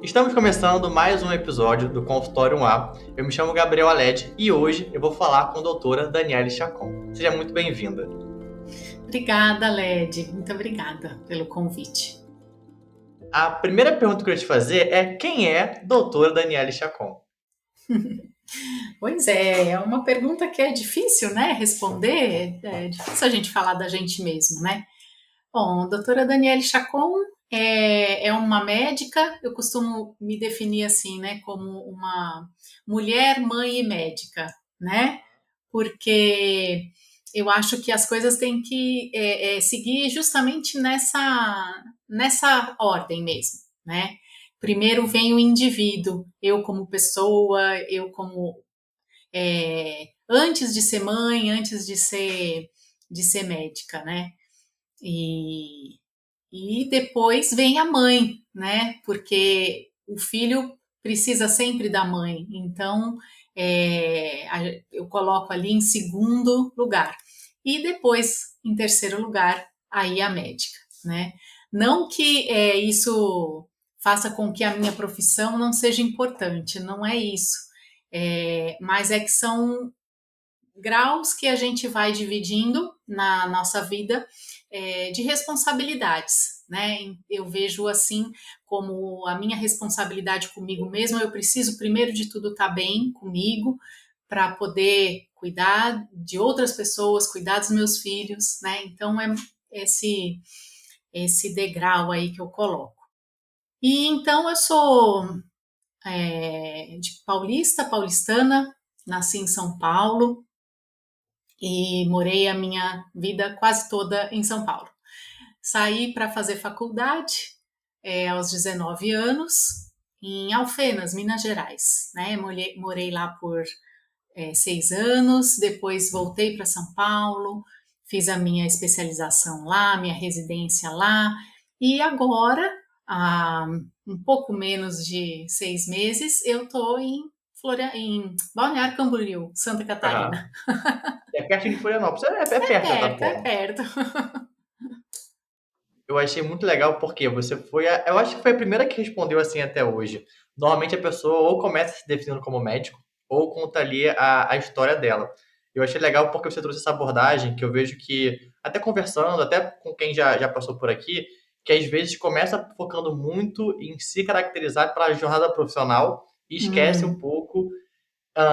Estamos começando mais um episódio do Consultório 1A. Eu me chamo Gabriel Aled e hoje eu vou falar com a doutora Daniele Chacon. Seja muito bem-vinda. Obrigada, Led. Muito obrigada pelo convite. A primeira pergunta que eu queria te fazer é quem é doutora Daniele Chacon? Pois é uma pergunta que é difícil, né, responder. É difícil a gente falar da gente mesmo, né? Bom, a doutora Daniele Chacon é uma médica, eu costumo me definir assim, né, como uma mulher, mãe e médica, né? Porque eu acho que as coisas têm que seguir justamente nessa ordem mesmo, né? Primeiro vem o indivíduo, eu como pessoa, eu como antes de ser mãe, antes de ser médica, né? E, e depois vem a mãe, né? Porque o filho precisa sempre da mãe. Então, eu coloco ali em segundo lugar. E depois, em terceiro lugar, aí a médica, né? Não que isso faça com que a minha profissão não seja importante, não é isso. Mas é que são graus que a gente vai dividindo na nossa vida de responsabilidades, né? Eu vejo assim como a minha responsabilidade comigo mesma, eu preciso primeiro de tudo estar bem comigo para poder cuidar de outras pessoas, cuidar dos meus filhos, né? Então é esse esse degrau aí que eu coloco. E então eu sou de paulistana, nasci em São Paulo, e morei a minha vida quase toda em São Paulo. Saí para fazer faculdade aos 19 anos em Alfenas, Minas Gerais. Né? Morei lá por 6 anos, depois voltei para São Paulo, fiz a minha especialização lá, minha residência lá, e agora, há um pouco menos de 6 meses, eu estou em Balneário Camboriú, Santa Aham. Catarina. É perto de Florianópolis, é perto de certa É forma. perto. Eu achei muito legal porque você foi eu acho que foi a primeira que respondeu assim até hoje. Normalmente a pessoa ou começa se definindo como médico ou conta ali a história dela. Eu achei legal porque você trouxe essa abordagem que eu vejo que, até conversando, até com quem já passou por aqui, que às vezes começa focando muito em se caracterizar pela jornada profissional e esquece um Hum, pouco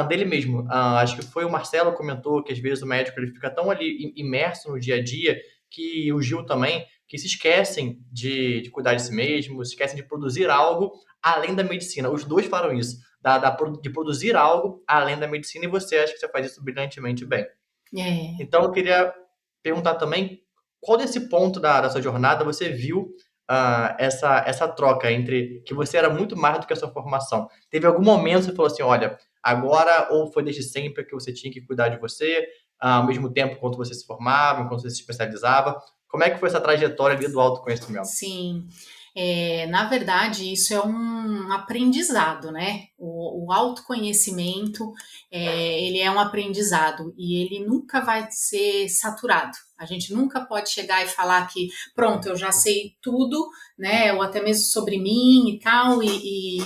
dele mesmo. Acho que foi o Marcelo que comentou que às vezes o médico ele fica tão ali imerso no dia a dia, que o Gil também, que se esquecem de cuidar de si mesmo, se esquecem de produzir algo além da medicina. Os dois falam isso, de produzir algo além da medicina, e você acha que você faz isso brilhantemente bem. é. Então eu queria perguntar também qual desse ponto da sua jornada você viu essa troca entre que você era muito mais do que a sua formação. Teve algum momento que você falou assim, olha, agora ou foi desde sempre que você tinha que cuidar de você, ao mesmo tempo quando você se formava, enquanto você se especializava? Como é que foi essa trajetória ali do autoconhecimento? Sim, na verdade, isso é um aprendizado, né? O autoconhecimento, ele é um aprendizado e ele nunca vai ser saturado. A gente nunca pode chegar e falar que, pronto, eu já sei tudo, né? Ou até mesmo sobre mim e tal, e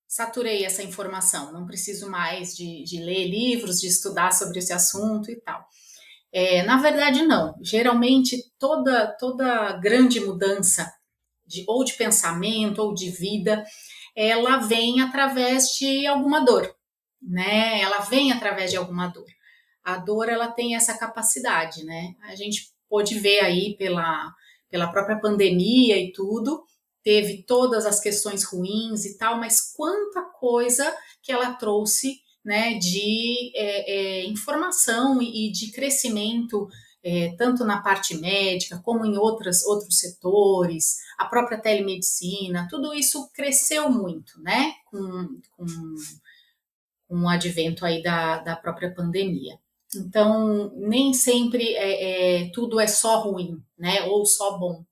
saturei essa informação. Não preciso mais de ler livros, de estudar sobre esse assunto e tal. Na verdade, não. Geralmente, toda grande mudança ou de pensamento ou de vida, ela vem através de alguma dor, né? Ela vem através de alguma dor. A dor, ela tem essa capacidade, né? A gente pôde ver aí pela própria pandemia e tudo, teve todas as questões ruins e tal, mas quanta coisa que ela trouxe, né, de informação e de crescimento, tanto na parte médica como em outros setores, a própria telemedicina, tudo isso cresceu muito, né, com o advento aí da própria pandemia. Então, nem sempre tudo é só ruim, né, ou só bom.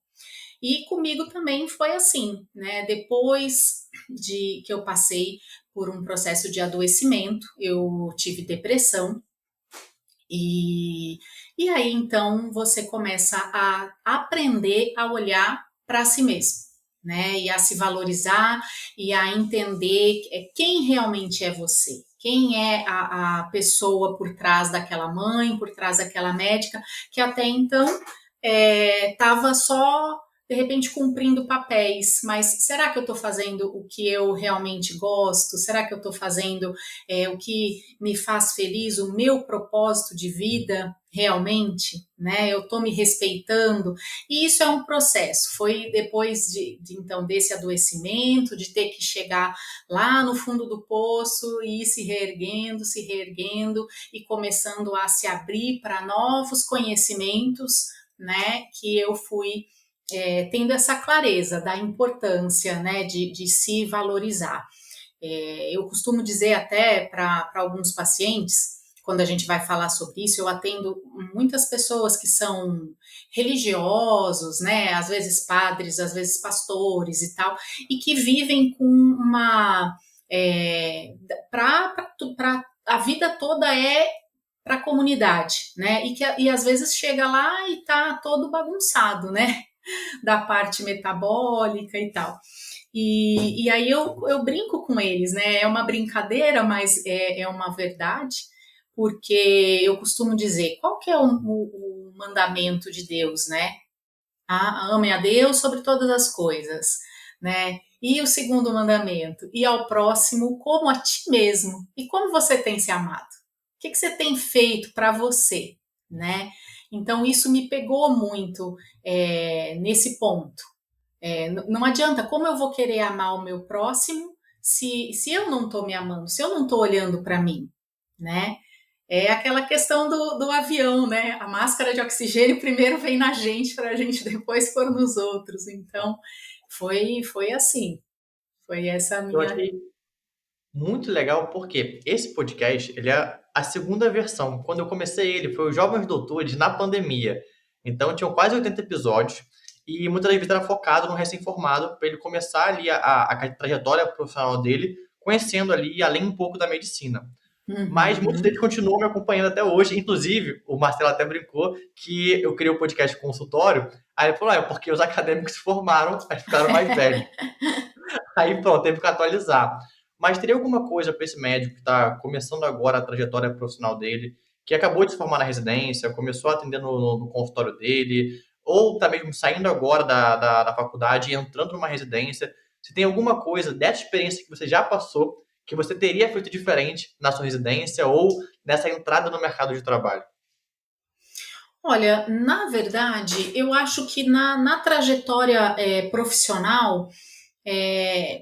E comigo também foi assim, né? Depois de que eu passei por um processo de adoecimento, eu tive depressão e, e aí então você começa a aprender a olhar para si mesmo, né? E a se valorizar e a entender quem realmente é você. Quem é a pessoa por trás daquela mãe, por trás daquela médica, que até então estava só, de repente, cumprindo papéis, mas será que eu estou fazendo o que eu realmente gosto? Será que eu estou fazendo o que me faz feliz, o meu propósito de vida realmente? Né? Eu estou me respeitando? E isso é um processo. Foi depois então desse adoecimento, de ter que chegar lá no fundo do poço e ir se reerguendo e começando a se abrir para novos conhecimentos, né, que eu fui tendo essa clareza da importância, né, de se valorizar. Eu costumo dizer até para alguns pacientes, quando a gente vai falar sobre isso, eu atendo muitas pessoas que são religiosos, né, às vezes padres, às vezes pastores e tal, e que vivem com uma para a vida toda para a comunidade, né? E às vezes chega lá e tá todo bagunçado, né? Da parte metabólica e tal. E aí eu brinco com eles, né? É uma brincadeira, mas é uma verdade, porque eu costumo dizer, qual que é o mandamento de Deus, né? Ame a Deus sobre todas as coisas, né? E o segundo mandamento, e ao próximo como a ti mesmo. E como você tem se amado? O que você tem feito para você, né? Então isso me pegou muito nesse ponto. Não adianta, como eu vou querer amar o meu próximo se eu não estou me amando, se eu não estou olhando para mim, né? É aquela questão do avião, né? A máscara de oxigênio primeiro vem na gente para a gente depois pôr nos outros. Então, foi assim. Foi essa a Eu minha. achei muito legal porque esse podcast, ele é a segunda versão. Quando eu comecei ele, foi os Jovens Doutores na pandemia. Então, tinham quase 80 episódios e muitas das vezes era focado no recém-formado para ele começar ali a trajetória profissional dele, conhecendo ali além um pouco da medicina. Mas muitos deles Uhum. continuam me acompanhando até hoje. Inclusive, o Marcelo até brincou que eu criei o podcast consultório. Aí ele falou, é porque os acadêmicos se formaram, aí ficaram mais velhos. Aí pronto, teve que atualizar. Mas teria alguma coisa para esse médico que está começando agora a trajetória profissional dele, que acabou de se formar na residência, começou a atender no consultório dele, ou está mesmo saindo agora da faculdade e entrando numa residência? Se tem alguma coisa dessa experiência que você já passou, que você teria feito diferente na sua residência ou nessa entrada no mercado de trabalho? Olha, na verdade, eu acho que na trajetória profissional,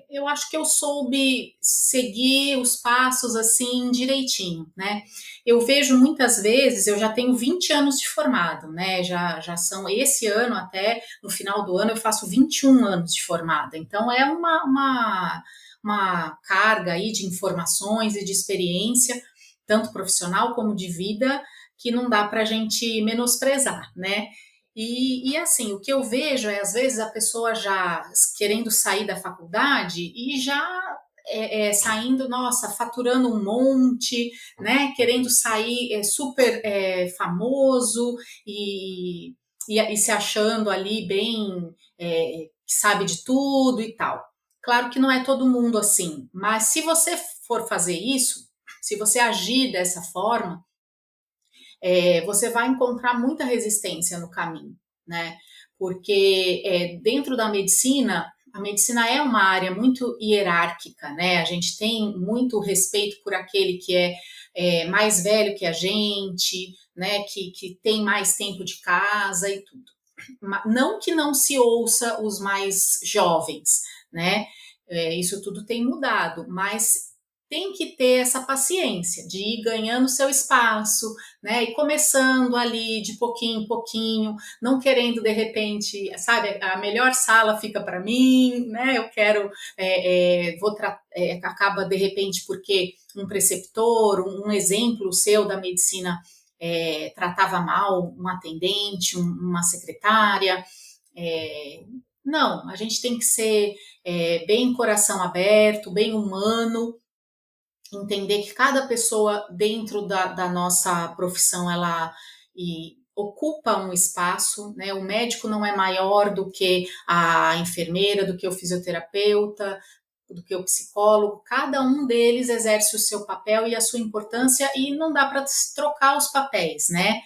eu acho que eu soube seguir os passos assim direitinho, né? Eu vejo muitas vezes, eu já tenho 20 anos de formado, né? Já são esse ano até, no final do ano, eu faço 21 anos de formada. Então é uma carga aí de informações e de experiência, tanto profissional como de vida, que não dá para a gente menosprezar, né? E assim, o que eu vejo é, às vezes, a pessoa já querendo sair da faculdade e já saindo, nossa, faturando um monte, né? Querendo sair super famoso e se achando ali bem, que sabe de tudo e tal. Claro que não é todo mundo assim, mas se você for fazer isso, se você agir dessa forma, você vai encontrar muita resistência no caminho, né? Porque dentro da medicina, a medicina é uma área muito hierárquica, né? A gente tem muito respeito por aquele que é mais velho que a gente, né? Que tem mais tempo de casa e tudo. Não que não se ouça os mais jovens, né? Isso tudo tem mudado, mas tem que ter essa paciência de ir ganhando seu espaço, né? E começando ali de pouquinho em pouquinho, não querendo de repente, sabe, a melhor sala fica para mim, né? Eu quero, acaba de repente porque um preceptor, um exemplo seu da medicina tratava mal um atendente, uma secretária. É, não, a gente tem que ser bem coração aberto, bem humano, entender que cada pessoa dentro da nossa profissão, ela ocupa um espaço, né? O médico não é maior do que a enfermeira, do que o fisioterapeuta, do que o psicólogo. Cada um deles exerce o seu papel e a sua importância e não dá para trocar os papéis, né?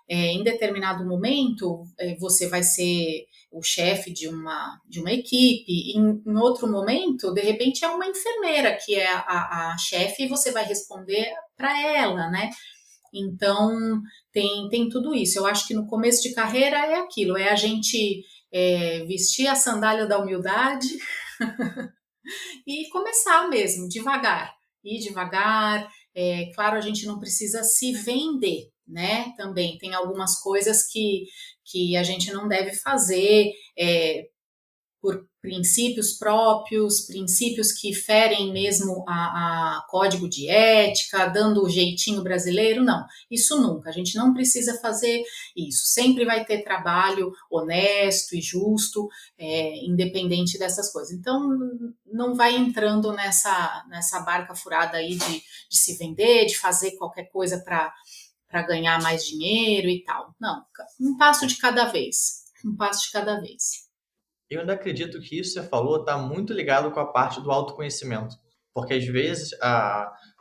Em determinado momento, você vai ser o chefe de uma equipe, em outro momento, de repente, é uma enfermeira que é a chefe e você vai responder para ela, né? Então, tem tudo isso. Eu acho que no começo de carreira é aquilo, é a gente vestir a sandália da humildade e começar mesmo, devagar. Ir devagar. Claro, a gente não precisa se vender, né? Também tem algumas coisas que a gente não deve fazer, por princípios próprios, princípios que ferem mesmo a código de ética, dando o jeitinho brasileiro, não, isso nunca, a gente não precisa fazer isso, sempre vai ter trabalho honesto e justo, independente dessas coisas, então não vai entrando nessa barca furada aí de se vender, de fazer qualquer coisa para ganhar mais dinheiro e tal, não, um passo de cada vez, um passo de cada vez. Eu ainda acredito que isso que você falou está muito ligado com a parte do autoconhecimento. Porque às vezes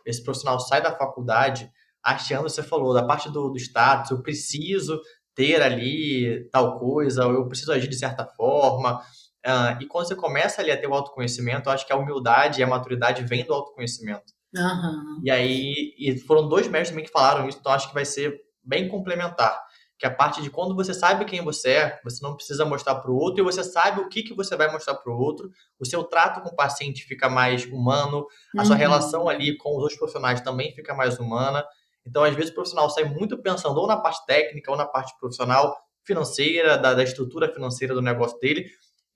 esse profissional sai da faculdade achando, você falou, da parte do status, eu preciso ter ali tal coisa, ou eu preciso agir de certa forma. E quando você começa ali a ter o autoconhecimento, eu acho que a humildade e a maturidade vêm do autoconhecimento. Aham. E aí, e foram dois mestres também que falaram isso, então acho que vai ser bem complementar. Que é a parte de quando você sabe quem você é, você não precisa mostrar para o outro e você sabe o que você vai mostrar para o outro. O seu trato com o paciente fica mais humano, a sua relação Uhum. ali com os outros profissionais também fica mais humana. Então, às vezes, o profissional sai muito pensando ou na parte técnica ou na parte profissional, financeira, da estrutura financeira do negócio dele,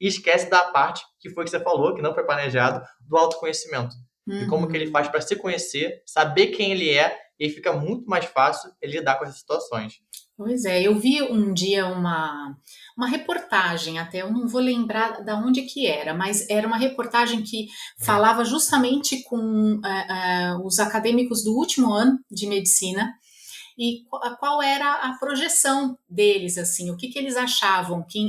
e esquece da parte que foi que você falou, que não foi planejado, do autoconhecimento de como que ele faz Uhum. para se conhecer, saber quem ele é, e aí fica muito mais fácil ele lidar com essas situações. Pois é, eu vi um dia uma reportagem, até eu não vou lembrar da onde que era, mas era uma reportagem que falava justamente com os acadêmicos do último ano de medicina e qual era a projeção deles, assim, o que eles achavam que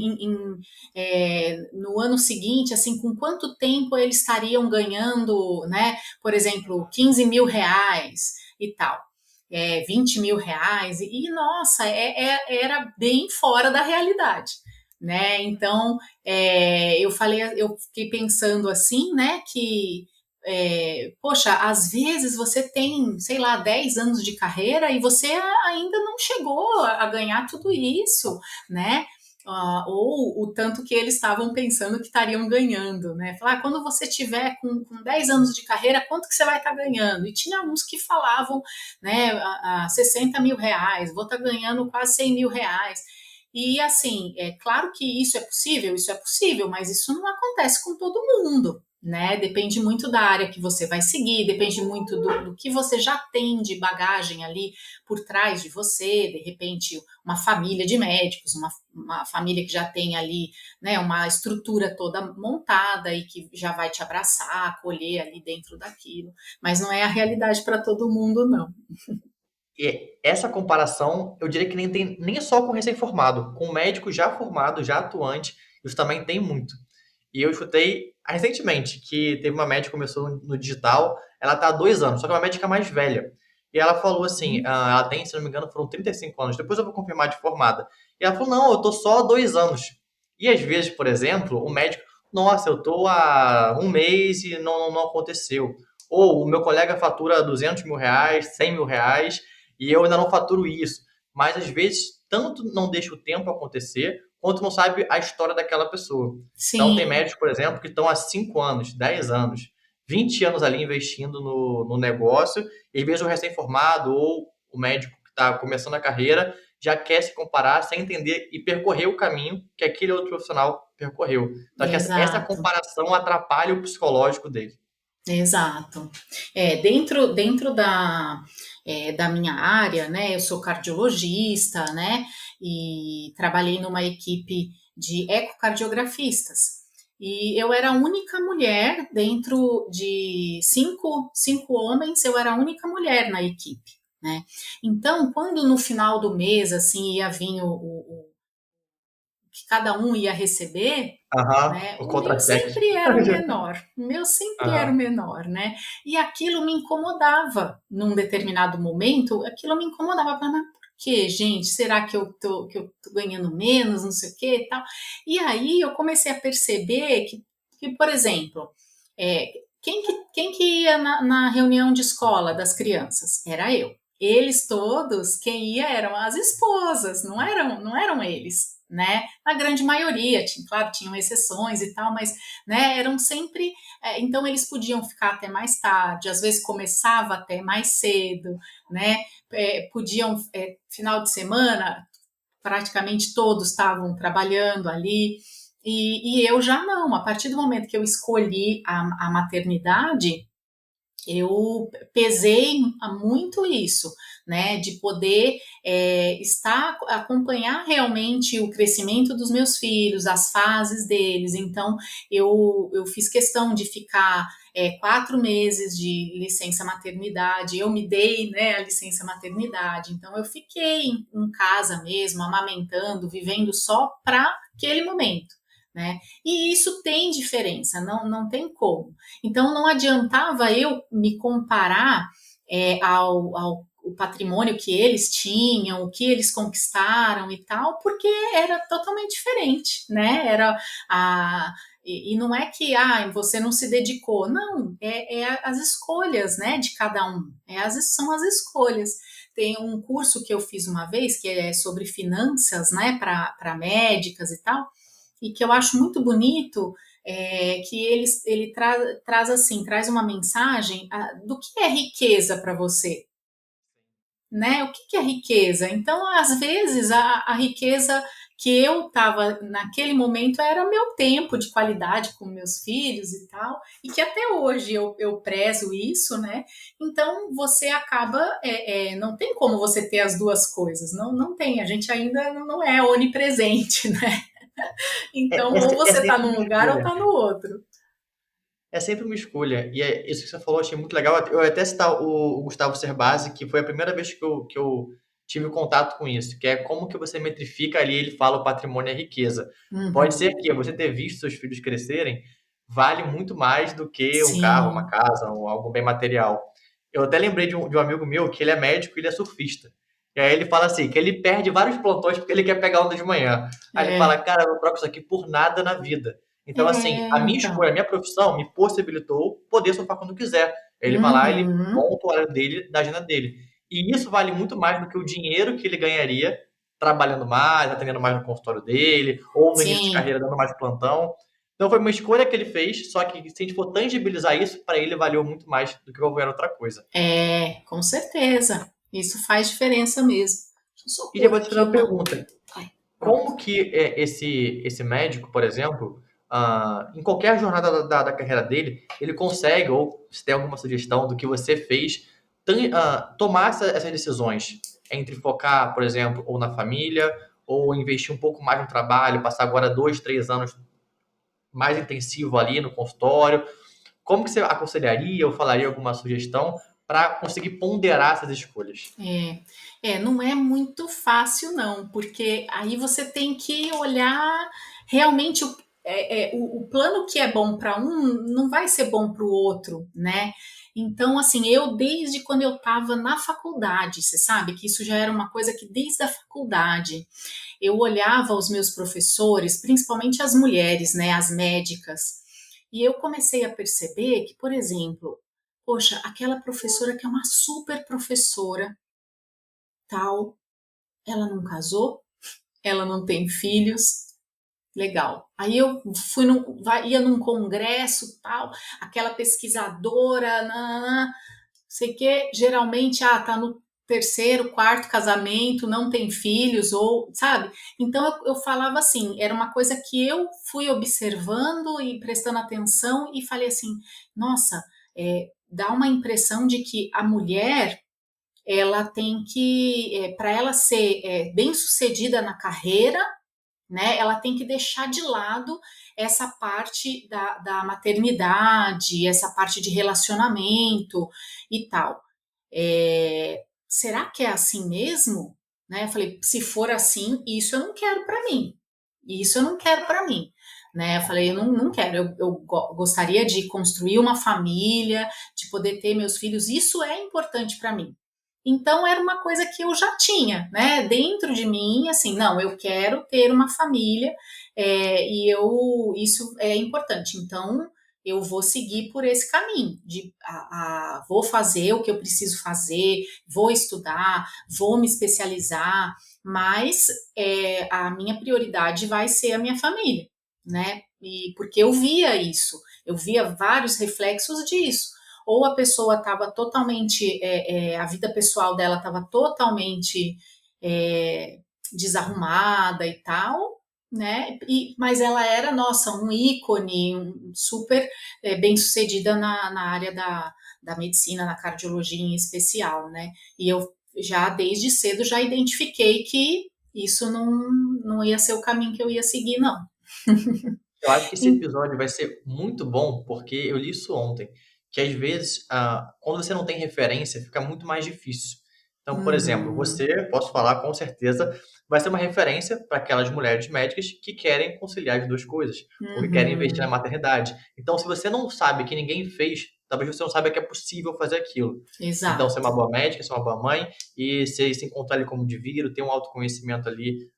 no ano seguinte, assim, com quanto tempo eles estariam ganhando, né, por exemplo, 15 mil reais e tal. 20 mil reais, nossa, era bem fora da realidade, né? Então, eu fiquei pensando assim, né, que poxa, às vezes você tem, sei lá, 10 anos de carreira e você ainda não chegou a ganhar tudo isso, né? Ou o tanto que eles estavam pensando que estariam ganhando, né? Falar, quando você tiver com 10 anos de carreira, quanto que você vai estar ganhando? E tinha uns que falavam, né, 60 mil reais, vou estar ganhando quase 100 mil reais. E assim, é claro que isso é possível, mas isso não acontece com todo mundo, né? Depende muito da área que você vai seguir, depende muito do que você já tem de bagagem ali por trás de você, de repente uma família de médicos, uma família que já tem ali, né, uma estrutura toda montada e que já vai te abraçar, acolher ali dentro daquilo, mas não é a realidade para todo mundo, não. E essa comparação, eu diria que nem tem nem só com recém-formado, com médico já formado, já atuante, isso também tem muito. E eu escutei recentemente que teve uma médica que começou no digital, ela está há 2 anos, só que é uma médica mais velha. E ela falou assim, ela tem, se não me engano, foram 35 anos, depois eu vou confirmar de formada. E ela falou, não, eu tô só há 2 anos. E às vezes, por exemplo, o médico, nossa, eu tô há um mês e não aconteceu. Ou o meu colega fatura 200 mil reais, 100 mil reais, e eu ainda não faturo isso. Mas às vezes, tanto não deixa o tempo acontecer, quanto não sabe a história daquela pessoa. Então, tem Sim, médicos, por exemplo, que estão há 5 anos, 10 anos, 20 anos ali investindo no negócio, e às vezes o recém-formado ou o médico que está começando a carreira já quer se comparar sem entender e percorrer o caminho que aquele outro profissional percorreu. Então, acho que essa exato. comparação atrapalha o psicológico dele. Exato. Dentro da minha área, né, eu sou cardiologista, né, e trabalhei numa equipe de ecocardiografistas. E eu era a única mulher dentro de cinco homens, eu era a única mulher na equipe, né? Então, quando no final do mês, assim, ia vir o que cada um ia receber, Aham, né? o O meu contra-cheque. sempre era o menor, o meu sempre era o Aham. menor, né? E aquilo me incomodava num determinado momento, aquilo me incomodava, mas por quê, gente? Será que eu tô ganhando menos, não sei o que e tal? E aí eu comecei a perceber que por exemplo, é, quem que ia na reunião de escola das crianças? Era eu. Eles todos, quem ia eram as esposas, não eram eles, né? A grande maioria, claro, tinham exceções e tal, mas né, eram sempre. Então eles podiam ficar até mais tarde, às vezes começava até mais cedo, né? Podiam, final de semana, praticamente todos estavam trabalhando ali. E eu já não, a partir do momento que eu escolhi a maternidade, eu pesei muito isso, né, de poder acompanhar realmente o crescimento dos meus filhos, as fases deles. Então, eu fiz questão de ficar 4 meses de licença maternidade. Eu me dei, né, a licença maternidade. Então, eu fiquei em casa mesmo, amamentando, vivendo só para aquele momento. Né? E isso tem diferença, não tem como. Então não adiantava eu me comparar ao o patrimônio que eles tinham, o que eles conquistaram e tal, porque era totalmente diferente, né? E não é que você não se dedicou, não, as escolhas, né, de cada um, são as escolhas. Tem um curso que eu fiz uma vez que é sobre finanças, né, para médicas e tal, e que eu acho muito bonito, que ele traz assim, traz uma mensagem do que é riqueza para você, né? O que é riqueza? Então, às vezes, a riqueza que eu estava naquele momento era o meu tempo de qualidade com meus filhos e tal, e que até hoje eu prezo isso, né? Então, você acaba, não tem como você ter as duas coisas, não tem, a gente ainda não é onipresente, né? Então, ou É você está sempre num uma lugar ou escolha. está no outro. É sempre uma escolha. E é isso que você falou, eu achei muito legal. Eu ia até citar o Gustavo Cerbasi, que foi a primeira vez que eu tive contato com isso, que é como que você metrifica ali, ele fala o patrimônio e a riqueza. Pode ser Uhum. que você ter visto seus filhos crescerem vale muito mais do que um carro, uma Sim. casa, ou algo bem material. Eu até lembrei de um amigo meu que ele é médico e ele é surfista. E aí ele fala assim, que ele perde vários plantões porque ele quer pegar onda de manhã. Aí ele fala, É, cara, eu não troco isso aqui por nada na vida. Então, assim, a minha escolha, então. a minha profissão me possibilitou poder surfar quando quiser. Ele vai lá, ele Uhum. monta o horário dele, da agenda dele. E isso vale muito mais do que o dinheiro que ele ganharia trabalhando mais, atendendo mais no consultório dele, ou no início de Sim. carreira dando mais plantão. Então foi uma escolha que ele fez, só que se a gente for tangibilizar isso, para ele valeu muito mais do que qualquer outra coisa. Com certeza. Isso faz diferença mesmo. Deixa eu só E já pôr vou te aqui fazer uma uma. pergunta. Ai, Como pronto. que esse médico, por exemplo, em qualquer jornada da carreira dele, ele consegue, ou se tem alguma sugestão do que você fez, tomar essas decisões entre focar, por exemplo, ou na família, ou investir um pouco mais no trabalho, passar agora 2, 3 anos mais intensivo ali no consultório. Como que você aconselharia ou falaria alguma sugestão para conseguir ponderar essas escolhas? Não é muito fácil, não, porque aí você tem que olhar realmente o plano que é bom para um não vai ser bom para o outro, né? Então, assim, eu desde quando eu estava na faculdade, você sabe que isso já era uma coisa que desde a faculdade eu olhava os meus professores, principalmente as mulheres, né, as médicas, e eu comecei a perceber que, por exemplo, poxa, aquela professora que é uma super professora, tal, ela não casou, ela não tem filhos, legal. Aí eu ia num congresso, tal, aquela pesquisadora, nanana, sei que, geralmente, tá no terceiro, quarto casamento, não tem filhos, ou, sabe? Então eu falava assim, era uma coisa que eu fui observando e prestando atenção e falei assim, nossa, dá uma impressão de que a mulher ela tem que, para ela ser bem sucedida na carreira, né, ela tem que deixar de lado essa parte da maternidade, essa parte de relacionamento e tal. será que é assim mesmo? Né? Eu falei, se for assim, isso eu não quero para mim. Isso eu não quero para mim. Né? Eu falei, eu não quero. Gostaria de construir uma família, de poder ter meus filhos. Isso é importante para mim. Então era uma coisa que eu já tinha, né? Dentro de mim, assim, não, eu quero ter uma família e isso é importante. Então eu vou seguir por esse caminho vou fazer o que eu preciso fazer, vou estudar, vou me especializar, mas a minha prioridade vai ser a minha família, né? E porque eu via isso, eu via vários reflexos disso. Ou a pessoa estava totalmente, a vida pessoal dela estava totalmente é, desarrumada e tal, né? Mas ela era, nossa, um ícone, super bem-sucedida na área da medicina, na cardiologia em especial, né? E eu já desde cedo já identifiquei que isso não ia ser o caminho que eu ia seguir, não. Eu acho que esse episódio vai ser muito bom, porque eu li isso ontem, que às vezes, quando você não tem referência, fica muito mais difícil. Então, por exemplo, Uhum, você, posso falar com certeza, vai ser uma referência para aquelas mulheres médicas que querem conciliar as duas coisas, ou que querem investir na uhum, maternidade. Então, se você não sabe que ninguém fez, talvez você não saiba que é possível fazer aquilo. Então, ser exato. uma boa médica, ser uma boa mãe, e se encontrar ali como indivíduo, ter um autoconhecimento ali,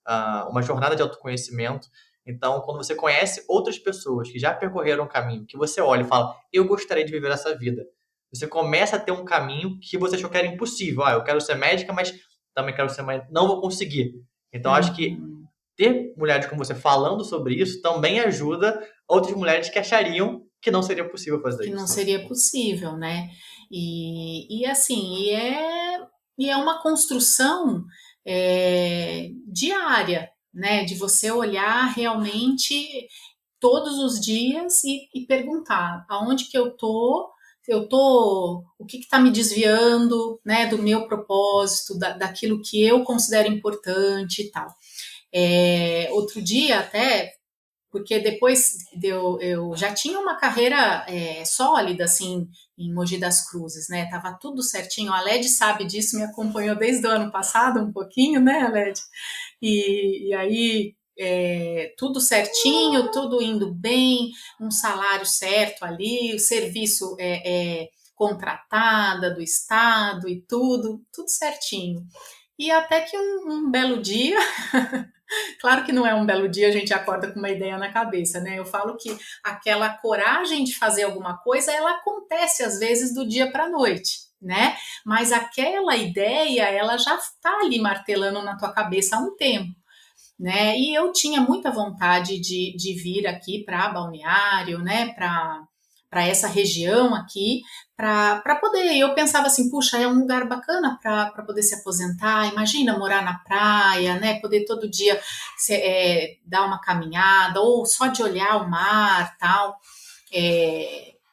uma jornada de autoconhecimento. Então, quando você conhece outras pessoas que já percorreram o caminho, que você olha e fala, eu gostaria de viver essa vida, você começa a ter um caminho que você achou que era impossível. Eu quero ser médica, mas também quero ser mãe, não vou conseguir. Então, acho que Uhum. ter mulheres como você falando sobre isso também ajuda outras mulheres que achariam que não seria possível fazer Que não isso. seria possível, né? E assim, e é uma construção diária, né? De você olhar realmente todos os dias e perguntar aonde que o que está me desviando, né, do meu propósito, daquilo que eu considero importante e tal. Outro dia até porque depois eu já tinha uma carreira sólida, assim, em Mogi das Cruzes, né? Tava tudo certinho. A Led sabe disso, me acompanhou desde o ano passado, um pouquinho, né, Led? E aí, tudo certinho, tudo indo bem, um salário certo ali, o serviço contratada do Estado e tudo certinho. E até que um belo dia, claro que não é um belo dia, a gente acorda com uma ideia na cabeça, né? Eu falo que aquela coragem de fazer alguma coisa, ela acontece às vezes do dia para a noite, né? Mas aquela ideia, ela já está ali martelando na tua cabeça há um tempo, né? E eu tinha muita vontade de vir aqui para Balneário, né? Para essa região aqui, para poder. Eu pensava assim, puxa, é um lugar bacana para poder se aposentar. Imagina morar na praia, né? Poder todo dia dar uma caminhada ou só de olhar o mar, tal.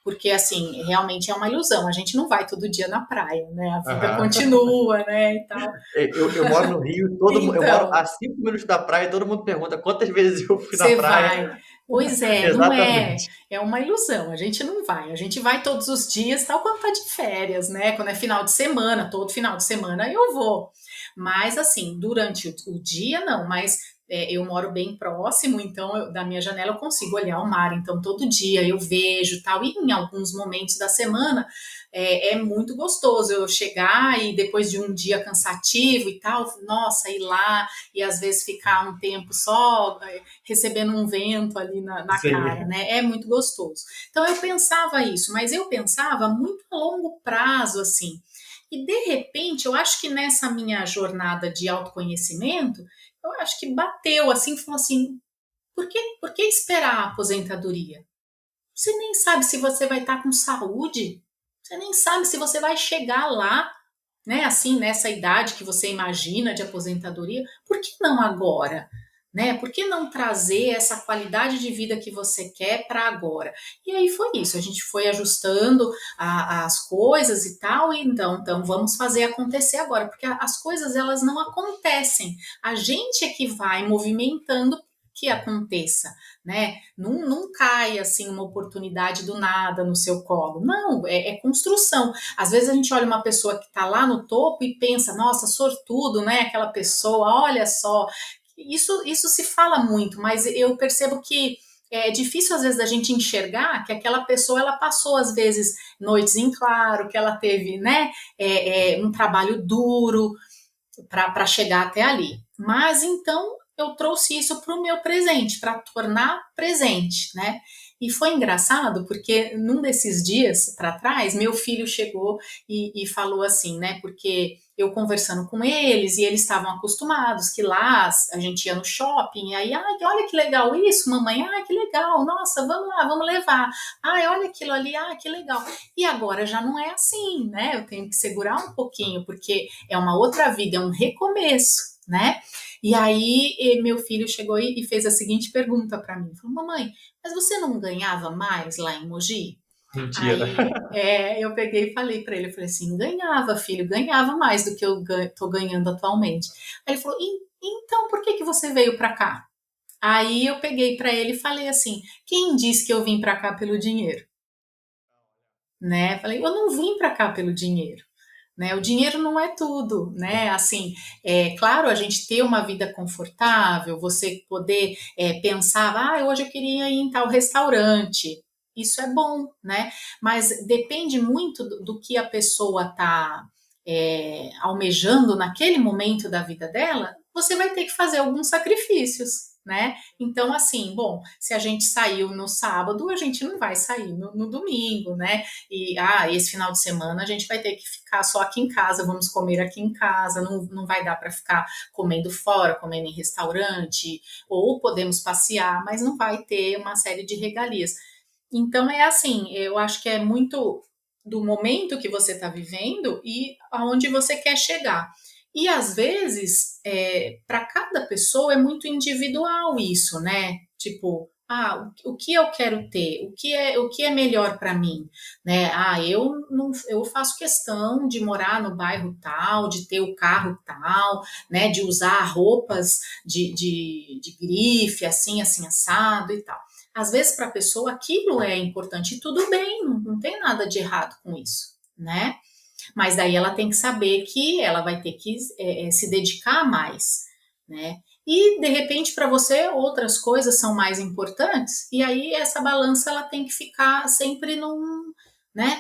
Porque assim, realmente é uma ilusão. A gente não vai todo dia na praia, né? A vida Aham. continua, né? E tal. Eu moro no Rio, eu moro a Então, 5 minutos da praia e todo mundo pergunta quantas vezes eu fui na você praia. vai. Pois é, não é. Exatamente. É uma ilusão. A gente não vai. A gente vai todos os dias, tal quando tá de férias, né? Quando é final de semana, todo final de semana eu vou. Mas assim, durante o dia não. Mas eu moro bem próximo, então da minha janela eu consigo olhar o mar. Então todo dia eu vejo tal. E em alguns momentos da semana é muito gostoso eu chegar e depois de um dia cansativo e tal, nossa, ir lá e às vezes ficar um tempo só recebendo um vento ali na cara, Sim. né? É muito gostoso. Então eu pensava isso, mas eu pensava muito a longo prazo, assim. E de repente, eu acho que nessa minha jornada de autoconhecimento, eu acho que bateu assim, falou assim: por que esperar a aposentadoria? Você nem sabe se você vai estar com saúde, você nem sabe se você vai chegar lá, né? Assim, nessa idade que você imagina de aposentadoria, por que não agora? Né? Por que não trazer essa qualidade de vida que você quer para agora? E aí foi isso, a gente foi ajustando as coisas e tal, e então vamos fazer acontecer agora, porque as coisas elas não acontecem, a gente é que vai movimentando que aconteça, né? Não cai assim uma oportunidade do nada no seu colo. Não, é construção. Às vezes a gente olha uma pessoa que está lá no topo e pensa, nossa, sortudo, né? Aquela pessoa, olha só. Isso se fala muito, mas eu percebo que é difícil às vezes da gente enxergar que aquela pessoa ela passou às vezes noites em claro, que ela teve, né, um trabalho duro para chegar até ali. Mas então eu trouxe isso para o meu presente, para tornar presente, né? E foi engraçado porque num desses dias para trás, meu filho chegou e falou assim, né? Porque eu conversando com eles e eles estavam acostumados que lá a gente ia no shopping, e aí, ai, olha que legal isso, mamãe, ai, que legal, nossa, vamos lá, vamos levar, ai, olha aquilo ali, ai, que legal. E agora já não é assim, né? Eu tenho que segurar um pouquinho, porque é uma outra vida, é um recomeço, né? E aí meu filho chegou e fez a seguinte pergunta para mim, falou, mamãe, mas você não ganhava mais lá em Mogi? Mentira. Aí eu peguei e falei para ele, eu falei assim, ganhava, filho, ganhava mais do que eu tô ganhando atualmente. Aí ele falou, então por que que você veio para cá? Aí eu peguei para ele e falei assim, quem disse que eu vim para cá pelo dinheiro? Né? Falei, eu não vim para cá pelo dinheiro. Né? O dinheiro não é tudo, né? Assim, é claro, a gente ter uma vida confortável, você poder pensar, hoje eu queria ir em tal restaurante. Isso é bom, né? Mas depende muito do que a pessoa está almejando naquele momento da vida dela. Você vai ter que fazer alguns sacrifícios, né? Então, assim, bom, se a gente saiu no sábado, a gente não vai sair no domingo, né? E esse final de semana a gente vai ter que ficar só aqui em casa, vamos comer aqui em casa, não vai dar para ficar comendo fora, comendo em restaurante, ou podemos passear, mas não vai ter uma série de regalias. Então é assim, eu acho que é muito do momento que você está vivendo e aonde você quer chegar. E às vezes, para cada pessoa é muito individual isso, né? Tipo, o que eu quero ter, o que é melhor para mim, né? Eu não, eu faço questão de morar no bairro tal, de ter o carro tal, né? De usar roupas de grife, assim, assim, assado e tal. Às vezes para a pessoa aquilo é importante e tudo bem, não tem nada de errado com isso, né? Mas daí ela tem que saber que ela vai ter que se dedicar mais, né? E de repente para você outras coisas são mais importantes e aí essa balança ela tem que ficar sempre né?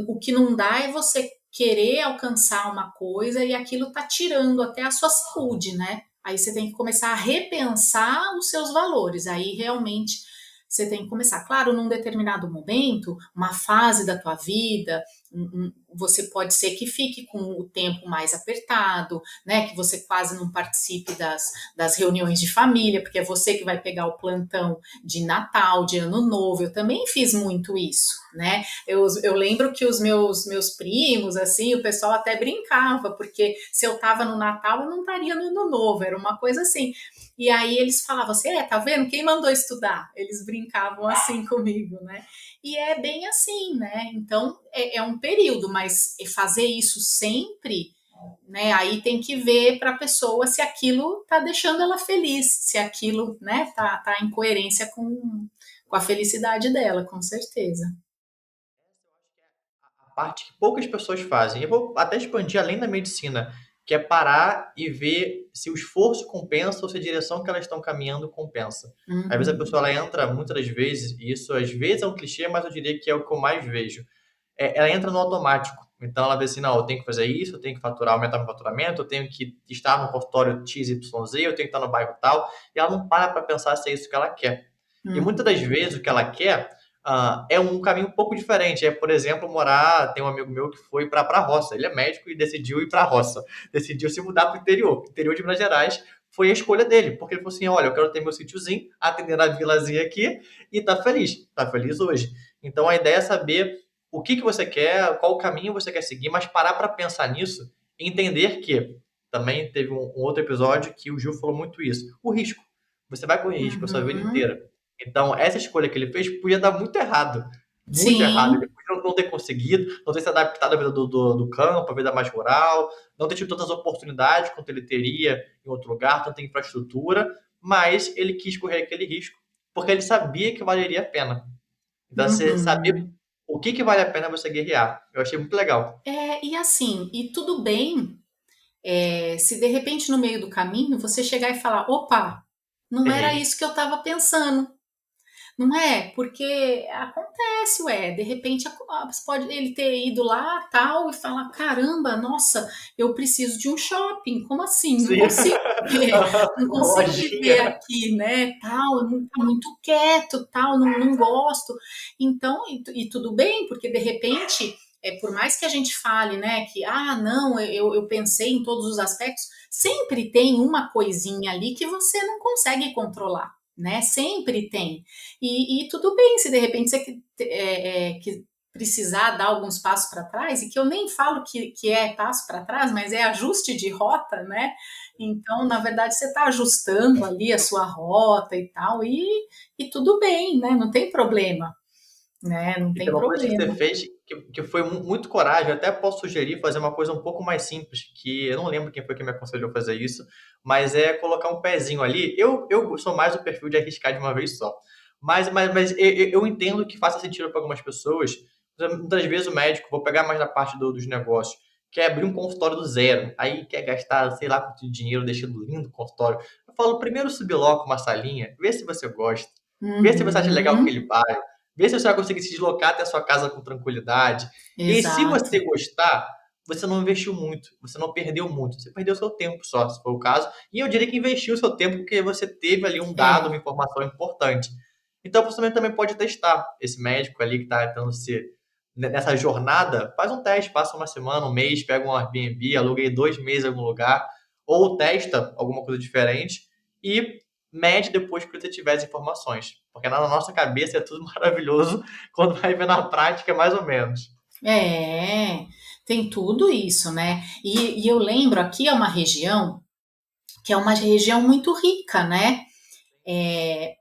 O que não dá é você querer alcançar uma coisa e aquilo tá tirando até a sua saúde, né? Aí você tem que começar a repensar os seus valores. Aí realmente você tem que começar, claro, num determinado momento, uma fase da tua vida, você pode ser que fique com o tempo mais apertado, né? Que você quase não participe das reuniões de família, porque é você que vai pegar o plantão de Natal, de Ano Novo. Eu também fiz muito isso, né? Eu lembro que os meus primos, assim, o pessoal até brincava, porque se eu estava no Natal, eu não estaria no Ano Novo, era uma coisa assim. E aí eles falavam assim, tá vendo? Quem mandou estudar? Eles brincavam assim comigo, né? E é bem assim, né? Então é um período, mas fazer isso sempre, né? Aí tem que ver para a pessoa se aquilo tá deixando ela feliz, se aquilo, né, tá em coerência com a felicidade dela, com certeza. A parte que poucas pessoas fazem. Eu vou até expandir além da medicina, que é parar e ver se o esforço compensa ou se a direção que elas estão caminhando compensa. Às vezes a Uhum, pessoa ela entra, muitas das vezes, e isso às vezes é um clichê, mas eu diria que é o que eu mais vejo. Ela entra no automático. Então ela vê assim, não, eu tenho que fazer isso, eu tenho que faturar, aumentar meu faturamento, eu tenho que estar no consultório XYZ, eu tenho que estar no bairro tal, e ela não para pensar se é isso que ela quer. E muitas das uhum, vezes o que ela quer é um caminho um pouco diferente. É, por exemplo, morar. Tem um amigo meu que foi para a roça. Ele é médico e decidiu ir para a roça. Decidiu se mudar para o interior. Interior de Minas Gerais foi a escolha dele, porque ele falou assim: olha, eu quero ter meu sítiozinho, atender na vilazinha aqui e tá feliz. Tá feliz hoje. Então a ideia é saber o que você quer, qual caminho você quer seguir, mas parar para pensar nisso e entender que também teve um outro episódio que o Gil falou muito isso. O risco. Você vai correr risco a sua vida uhum. inteira. Então, essa escolha que ele fez podia dar muito errado. Muito errado. Ele Sim, podia não ter conseguido, não ter se adaptado à vida do campo, à vida mais rural, não ter tido tantas oportunidades quanto ele teria em outro lugar, tanta infraestrutura, mas ele quis correr aquele risco porque ele sabia que valeria a pena. Então, você saber Uhum. o que vale a pena você guerrear. Eu achei muito legal. E assim, e tudo bem, se de repente no meio do caminho você chegar e falar, opa, não era Errei. isso que eu estava pensando. Não é? Porque acontece, ué, de repente pode ele ter ido lá, tal, e falar, caramba, nossa, eu preciso de um shopping, como assim? Não Sim. consigo viver, não Uma consigo viver lojinha. aqui, né, tal, tá muito quieto, tal, não gosto. Então, e tudo bem, porque de repente, por mais que a gente fale, né, que, não, eu pensei em todos os aspectos, sempre tem uma coisinha ali que você não consegue controlar, né? Sempre tem. E tudo bem se de repente você que precisar dar alguns passos para trás, e que eu nem falo que é passo para trás, mas é ajuste de rota, né? Então, na verdade, você está ajustando ali a sua rota e tal, e tudo bem, né? Não tem problema, né? Não E tem tem uma coisa que você problema. fez que foi muito coragem. Eu até posso sugerir fazer uma coisa um pouco mais simples, que eu não lembro quem foi que me aconselhou a fazer isso, mas é colocar um pezinho ali. Eu sou mais do perfil de arriscar de uma vez só. Mas eu entendo que faça sentido para algumas pessoas. Muitas vezes o médico, vou pegar mais na parte dos negócios, quer abrir um consultório do zero, aí quer gastar, sei lá, quanto de dinheiro deixando lindo o consultório. Eu falo, primeiro subloca uma salinha, vê se você gosta, vê se você acha legal Uhum, aquele bairro, vê se você vai conseguir se deslocar até a sua casa com tranquilidade. E aí, se exato. você gostar, você não investiu muito, você não perdeu muito, você perdeu seu tempo só, se for o caso. E eu diria que investiu o seu tempo porque você teve ali um dado, uma É, informação importante. Então, você também pode testar esse médico ali que está tentando ser nessa jornada, faz um teste, passa uma semana, um mês, pega um Airbnb, aluga aí 2 meses em algum lugar, ou testa alguma coisa diferente e mede depois que você tiver as informações. Porque na nossa cabeça é tudo maravilhoso, quando vai ver na prática é mais ou menos. é, tem tudo isso, né? E eu lembro, aqui é uma região que é uma região muito rica, né? É,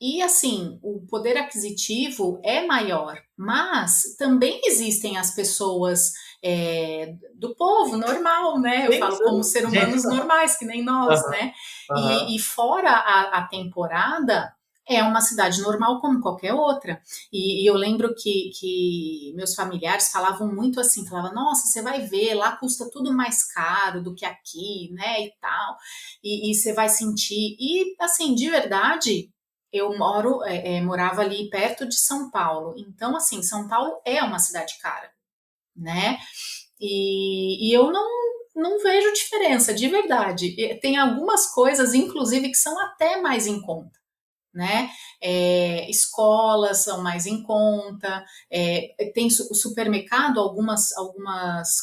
e assim, o poder aquisitivo é maior, mas também existem as pessoas do povo normal, né? Eu Sim, falo como sim. ser Gente, humanos normais, que nem nós, aham, né? aham. E fora a temporada, é uma cidade normal como qualquer outra. E eu lembro que meus familiares falavam muito assim, falavam, nossa, você vai ver, lá custa tudo mais caro do que aqui, né? E tal. E você vai sentir. E assim, de verdade, eu morava ali perto de São Paulo. Então, assim, São Paulo é uma cidade cara, né? E eu não vejo diferença, de verdade. Tem algumas coisas, inclusive, que são até mais em conta, né? Escolas são mais em conta, tem o supermercado, algumas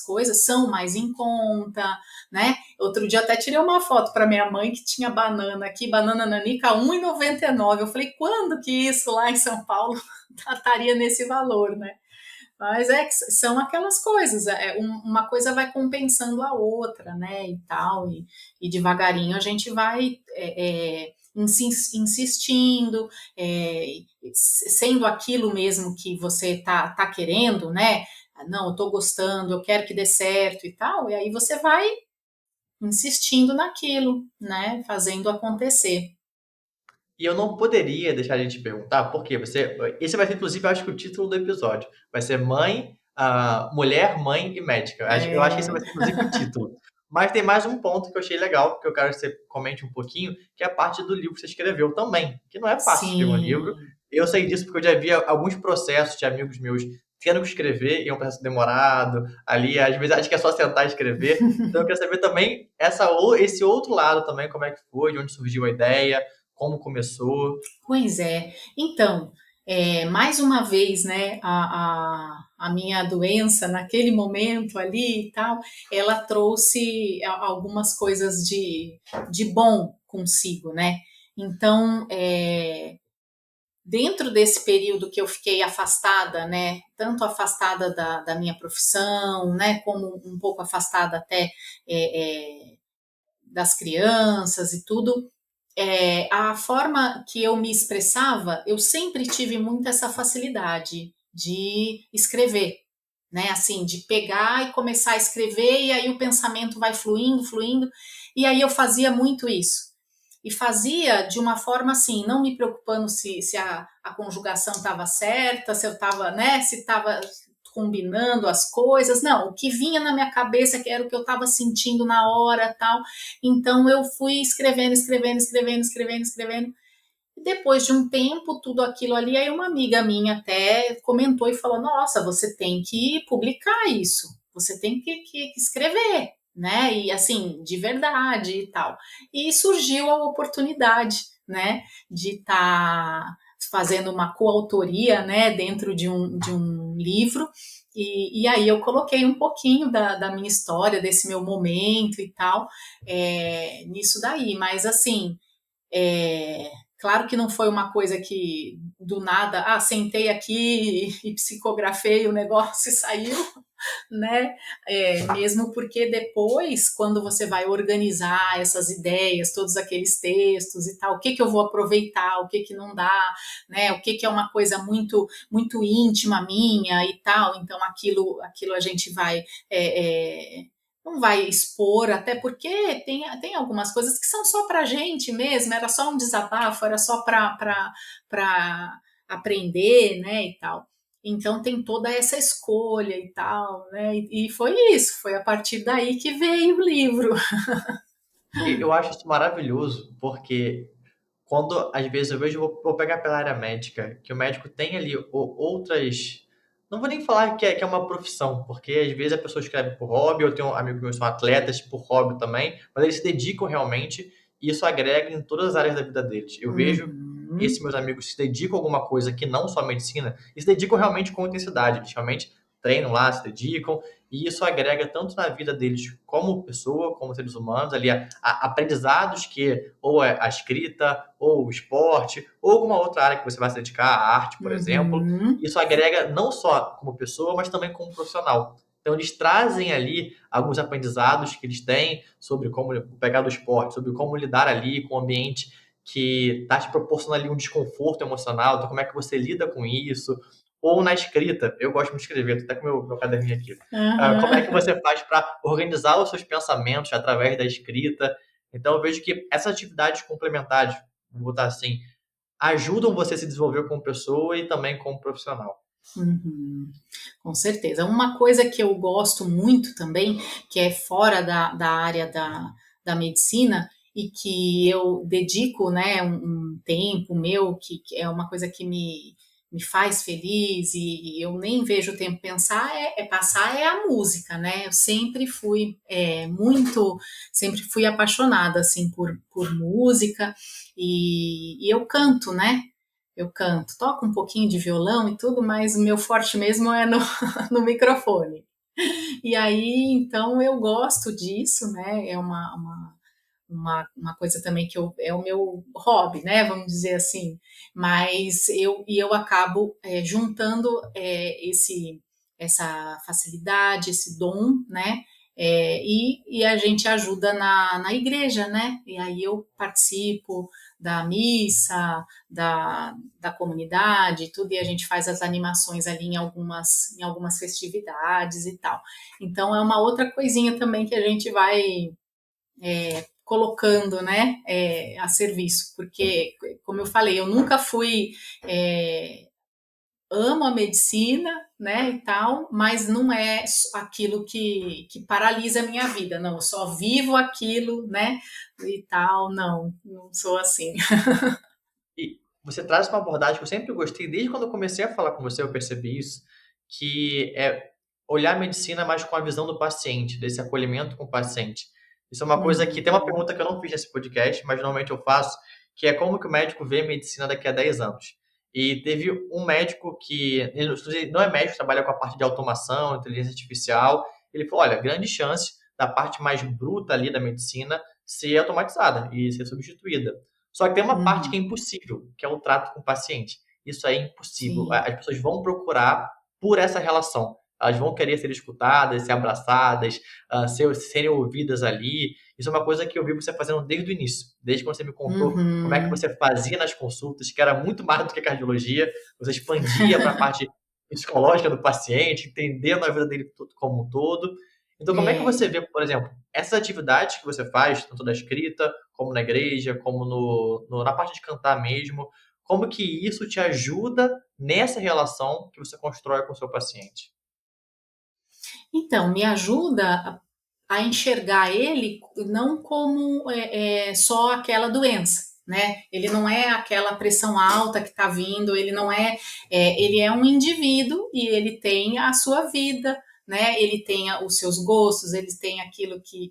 coisas são mais em conta, né? Outro dia até tirei uma foto para minha mãe que tinha banana aqui, banana nanica 1,99. Eu falei, quando que isso lá em São Paulo estaria nesse valor, né? Mas que são aquelas coisas, uma coisa vai compensando a outra, né, e tal, e devagarinho a gente vai insistindo, sendo aquilo mesmo que você tá querendo, né, não, eu tô gostando, eu quero que dê certo e tal, e aí você vai insistindo naquilo, né, fazendo acontecer. E eu não poderia deixar de te perguntar, por quê? Esse vai ser, inclusive, eu acho que o título do episódio. Vai ser mãe, mulher, mãe e médica. Eu acho que esse vai É, ser, inclusive, o título. Mas tem mais um ponto que eu achei legal, que eu quero que você comente um pouquinho, que é a parte do livro que você escreveu também. Que não é fácil escrever um livro. sim. Eu sei disso porque eu já vi alguns processos de amigos meus tendo que escrever, e é um processo demorado. Ali, às vezes, acho que é só sentar e escrever. Então, eu quero saber também esse outro lado também, como é que foi, de onde surgiu a ideia, como começou. Pois é. Então, mais uma vez, né, a minha doença naquele momento ali e tal, ela trouxe algumas coisas de bom consigo, né? Então, dentro desse período que eu fiquei afastada, né, tanto afastada da minha profissão, né, como um pouco afastada até das crianças e tudo, a forma que eu me expressava, eu sempre tive muito essa facilidade de escrever, né? Assim, de pegar e começar a escrever, e aí o pensamento vai fluindo, fluindo, e aí eu fazia muito isso. e fazia de uma forma assim, não me preocupando se a conjugação estava certa, se eu estava, né, se estava combinando as coisas, não, o que vinha na minha cabeça que era o que eu estava sentindo na hora, tal. Então eu fui escrevendo, escrevendo, escrevendo, escrevendo, escrevendo. E depois de um tempo, tudo aquilo ali, aí uma amiga minha até comentou e falou: Nossa, você tem que publicar isso, você tem que escrever, né? E assim, de verdade e tal. E surgiu a oportunidade, né, de estar fazendo uma coautoria, né, dentro de um livro. E aí eu coloquei um pouquinho da minha história, desse meu momento e tal, nisso daí. Mas assim, é, claro que não foi uma coisa que do nada, sentei aqui e psicografei o negócio e saiu, né? Mesmo porque depois, quando você vai organizar essas ideias, todos aqueles textos e tal, o que que eu vou aproveitar, o que que não dá, né? O que que é uma coisa muito íntima minha e tal, então aquilo a gente vai não vai expor, até porque tem algumas coisas que são só para a gente mesmo, era só um desabafo, era só para aprender, né, e tal. Então tem toda essa escolha e tal, né? E foi isso, foi a partir daí que veio o livro. E eu acho isso maravilhoso, porque quando às vezes eu vejo, vou pegar pela área médica, que o médico tem ali outras. Não vou nem falar que é uma profissão, porque às vezes a pessoa escreve por hobby, eu tenho amigos meus que são atletas por hobby também, mas eles se dedicam realmente e isso agrega em todas as áreas da vida deles. Eu vejo Uhum, esses meus amigos que se dedicam a alguma coisa que não só a medicina, e se dedicam realmente com intensidade, eles realmente treinam lá, se dedicam, e isso agrega tanto na vida deles como pessoa, como seres humanos, ali a aprendizados que ou é a escrita, ou o esporte, ou alguma outra área que você vai se dedicar, a arte, por exemplo. uhum, Isso agrega não só como pessoa, mas também como profissional. Então, eles trazem ali alguns aprendizados que eles têm sobre como pegar do esporte, sobre como lidar ali com o ambiente que está te proporcionando ali um desconforto emocional, então como é que você lida com isso, ou na escrita, eu gosto muito de escrever, tô até com meu caderninho aqui. Como é que uhum. você faz para organizar os seus pensamentos através da escrita? Então, eu vejo que essas atividades complementares, vou botar assim, ajudam você a se desenvolver como pessoa e também como profissional. Uhum, com certeza. Uma coisa que eu gosto muito também, que é fora da área da medicina e que eu dedico, né, um tempo meu, que é uma coisa que me faz feliz e eu nem vejo o tempo pensar, passar, é a música, né? Eu sempre fui sempre fui apaixonada, assim, por música e eu canto, né? Eu canto, toco um pouquinho de violão e tudo, mas o meu forte mesmo é no, no microfone. E aí, então, eu gosto disso, né? É uma coisa também que é o meu hobby, né? Vamos dizer assim. Mas eu acabo juntando essa facilidade, esse dom, né? E a gente ajuda na igreja, né? E aí eu participo da missa, da comunidade, tudo, e a gente faz as animações ali em algumas festividades e tal. Então é uma outra coisinha também que a gente vai colocando, né, a serviço, porque, como eu falei, eu nunca fui, amo a medicina, né, e tal, mas não é aquilo que paralisa a minha vida, não, eu só vivo aquilo, né, e tal, não sou assim. E você traz uma abordagem que eu sempre gostei, desde quando eu comecei a falar com você, eu percebi isso, que é olhar a medicina mais com a visão do paciente, desse acolhimento com o paciente. Isso é uma coisa que tem uma Uhum, pergunta que eu não fiz nesse podcast, mas normalmente eu faço, que é como que o médico vê a medicina daqui a 10 anos. E teve um médico que, ele não é médico, trabalha com a parte de automação, inteligência artificial. Ele falou, olha, grande chance da parte mais bruta ali da medicina ser automatizada e ser substituída. Só que tem uma parte que é uhum, impossível, que é o trato com o paciente. Isso é impossível. sim, As pessoas vão procurar por essa relação. Elas vão querer ser escutadas, ser abraçadas, serem ouvidas ali. Isso é uma coisa que eu vi você fazendo desde o início, desde quando você me contou como é que uhum, você fazia nas consultas, que era muito mais do que cardiologia, você expandia para a parte psicológica do paciente, entendendo a vida dele como um todo. Então, como é que é. você vê, por exemplo, essas atividades que você faz, tanto da escrita como na igreja, como na parte de cantar mesmo. Como que isso te ajuda nessa relação que você constrói com o seu paciente? Então, me ajuda a enxergar ele não como só aquela doença, né? Ele não é aquela pressão alta que está vindo, ele não ele é um indivíduo e ele tem a sua vida, né? Ele tem os seus gostos, ele tem aquilo que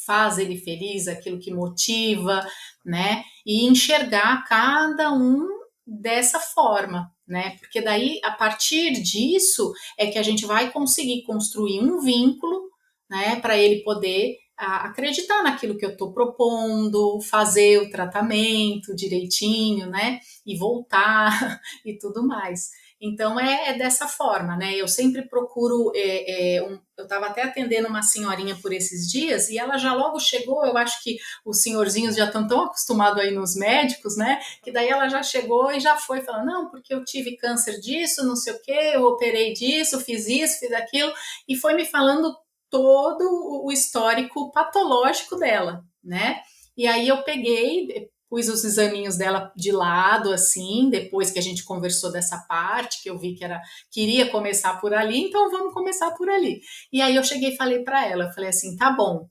faz ele feliz, aquilo que motiva, né? E enxergar cada um dessa forma, né? Porque daí, a partir disso, é que a gente vai conseguir construir um vínculo, né, para ele poder acreditar naquilo que eu estou propondo, fazer o tratamento direitinho, né, e voltar e tudo mais. Então é dessa forma, né? Eu sempre procuro. Eu estava até atendendo uma senhorinha por esses dias e ela já logo chegou. Eu acho que os senhorzinhos já estão tão acostumados aí nos médicos, né? Que daí ela já chegou e já foi falando: não, porque eu tive câncer disso, não sei o quê, eu operei disso, fiz isso, fiz aquilo, e foi me falando todo o histórico patológico dela, né? E aí eu peguei, pus os examinhos dela de lado, assim, depois que a gente conversou dessa parte, que eu vi que queria começar por ali, então vamos começar por ali. E aí eu cheguei e falei para ela, eu falei assim, tá bom,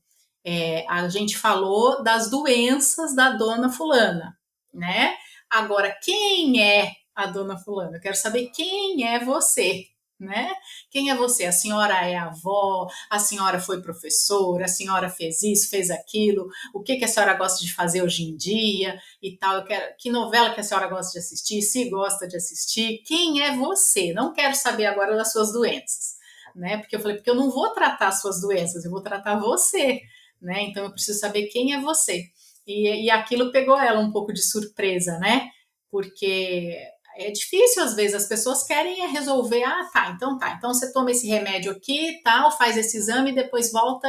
a gente falou das doenças da dona fulana, né? Agora, quem é a dona fulana? Eu quero saber quem é você, né? Quem é você? A senhora é avó, a senhora foi professora, a senhora fez isso, fez aquilo, o que a senhora gosta de fazer hoje em dia e tal. Eu quero, que novela que a senhora gosta de assistir, se gosta de assistir, quem é você? Não quero saber agora das suas doenças, né? Porque eu falei, porque eu não vou tratar as suas doenças, eu vou tratar você, né? Então eu preciso saber quem é você. E aquilo pegou ela um pouco de surpresa, né? Porque é difícil às vezes, as pessoas querem resolver, então você toma esse remédio aqui, tal, faz esse exame, depois volta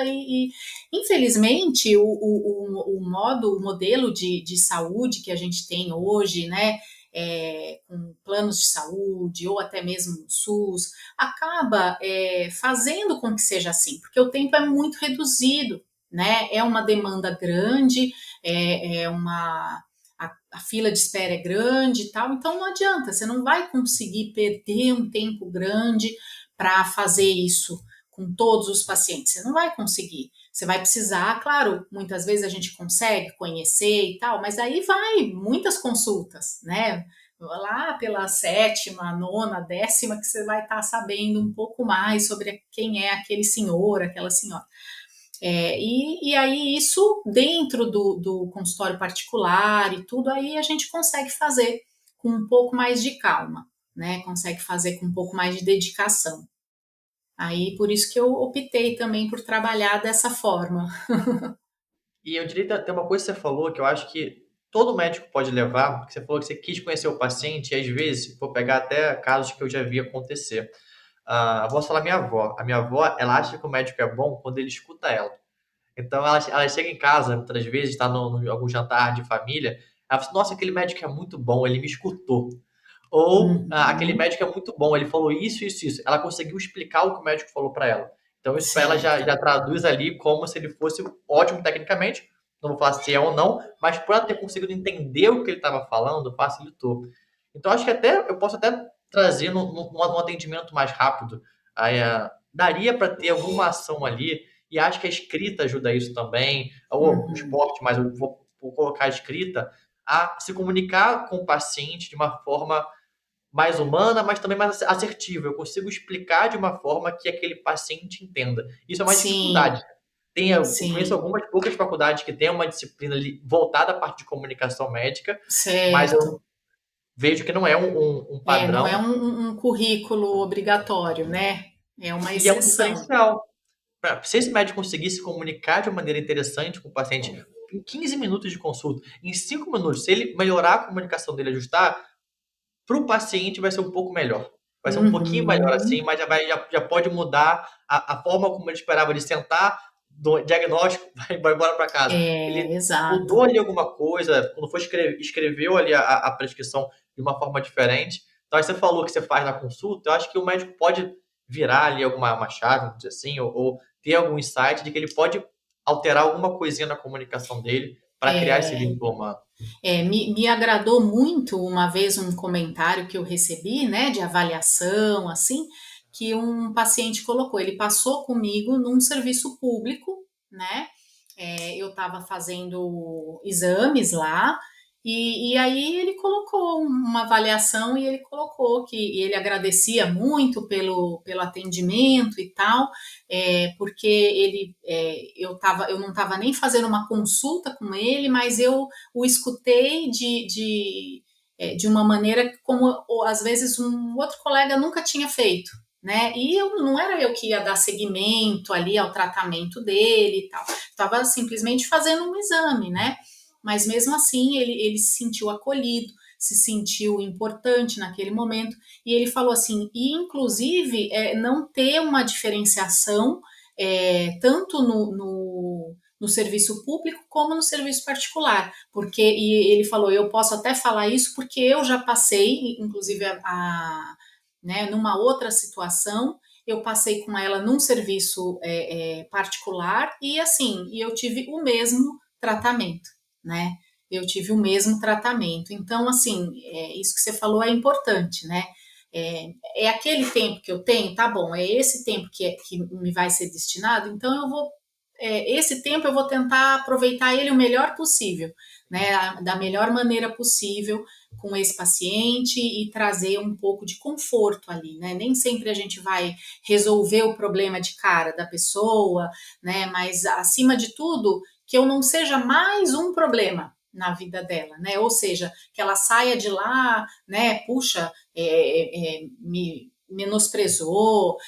infelizmente o modelo de saúde que a gente tem hoje, né, com planos de saúde ou até mesmo no SUS, acaba fazendo com que seja assim, porque o tempo é muito reduzido, né, é uma demanda grande, é uma a fila de espera é grande e tal, então não adianta, você não vai conseguir perder um tempo grande para fazer isso com todos os pacientes, você não vai conseguir. Você vai precisar, claro, muitas vezes a gente consegue conhecer e tal, mas aí vai muitas consultas, né? Lá pela sétima, nona, décima, que você vai estar sabendo um pouco mais sobre quem é aquele senhor, aquela senhora. E aí isso dentro do consultório particular e tudo, aí a gente consegue fazer com um pouco mais de calma, né? Consegue fazer com um pouco mais de dedicação. Aí por isso que eu optei também por trabalhar dessa forma. E eu diria que tem uma coisa que você falou que eu acho que todo médico pode levar, porque você falou que você quis conhecer o paciente, e às vezes, vou pegar até casos que eu já vi acontecer. Vou falar minha avó. A minha avó, ela acha que o médico é bom quando ele escuta ela. Então ela chega em casa, muitas vezes, está no algum jantar de família, ela fala assim, nossa, aquele médico é muito bom, ele me escutou. Ou aquele Uhum, médico é muito bom, ele falou isso, isso, isso. Ela conseguiu explicar o que o médico falou para ela. Então isso para ela certo. já traduz ali como se ele fosse ótimo tecnicamente. Não vou falar se é ou não, mas por ela ter conseguido entender o que ele estava falando, facilitou. Então acho que até eu posso até trazer num atendimento mais rápido. Aí, daria para ter alguma ação ali, e acho que a escrita ajuda isso também, ou o Uhum, esporte, mas eu vou colocar a escrita, a se comunicar com o paciente de uma forma mais humana, mas também mais assertiva. Eu consigo explicar de uma forma que aquele paciente entenda. Isso é uma sim, dificuldade. Eu conheço sim, algumas poucas faculdades que têm uma disciplina ali voltada à parte de comunicação médica, mas eu certo. vejo que não é um Não é padrão um currículo obrigatório, né? É uma e é um exceção. diferencial. Se esse médico conseguir se comunicar de uma maneira interessante com o paciente em 15 minutos de consulta, em 5 minutos, se ele melhorar a comunicação dele, ajustar, para o paciente vai ser um pouco melhor. Vai ser um pouquinho melhor assim, Uhum, mas já pode mudar a forma como ele esperava de sentar, do diagnóstico, vai embora para casa. Ele mudou exato. ali alguma coisa, quando foi escreveu ali a prescrição de uma forma diferente. Então, aí você falou que você faz na consulta, eu acho que o médico pode virar ali uma chave, vamos dizer assim, ou ter algum insight de que ele pode alterar alguma coisinha na comunicação dele para criar esse vínculo humano. Me agradou muito uma vez um comentário que eu recebi, né, de avaliação, assim, que um paciente colocou. Ele passou comigo num serviço público, né? Eu estava fazendo exames lá, e aí ele colocou uma avaliação e ele colocou que ele agradecia muito pelo atendimento e tal, porque eu não estava nem fazendo uma consulta com ele, mas eu o escutei de uma maneira como às vezes um outro colega nunca tinha feito, né? E não era eu que ia dar seguimento ali ao tratamento dele e tal. Estava simplesmente fazendo um exame, né? Mas mesmo assim ele se sentiu acolhido, se sentiu importante naquele momento, e ele falou assim, e inclusive não ter uma diferenciação tanto no serviço público como no serviço particular, porque e ele falou, eu posso até falar isso porque eu já passei, inclusive né, numa outra situação, eu passei com ela num serviço particular e assim, e eu tive o mesmo tratamento, né? Eu tive o mesmo tratamento. Então, assim, isso que você falou é importante, né? Aquele tempo que eu tenho, tá bom, é esse tempo que me vai ser destinado, então eu vou esse tempo eu vou tentar aproveitar ele o melhor possível, né, da melhor maneira possível com esse paciente e trazer um pouco de conforto ali, né? Nem sempre a gente vai resolver o problema de cara da pessoa, né? Mas acima de tudo, que eu não seja mais um problema na vida dela, né? Ou seja, que ela saia de lá, né? Puxa, me menosprezou,